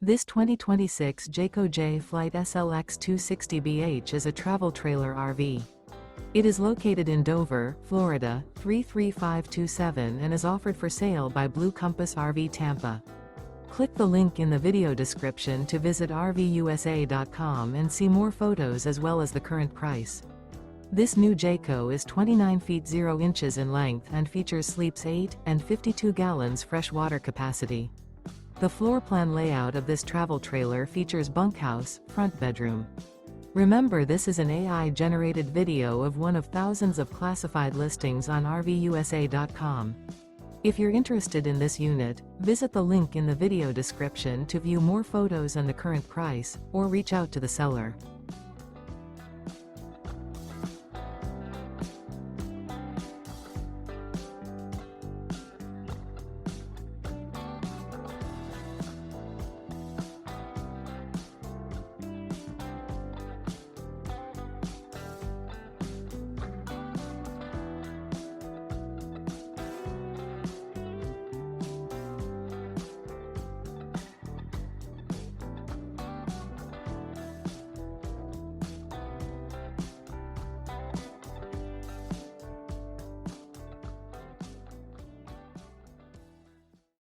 This 2026 Jayco Jay Flight SLX 260BH is a travel trailer RV. It is located in Dover, Florida, 33527 and is offered for sale by Blue Compass RV Tampa. Click the link in the video description to visit RVUSA.com and see more photos as well as the current price. This new Jayco is 29 feet 0 inches in length and features sleeps 8 and 52 gallons fresh water capacity. The floor plan layout of this travel trailer features bunkhouse, front bedroom. Remember, this is an AI-generated video of one of thousands of classified listings on RVUSA.com. If you're interested in this unit, visit the link in the video description to view more photos and the current price, or reach out to the seller.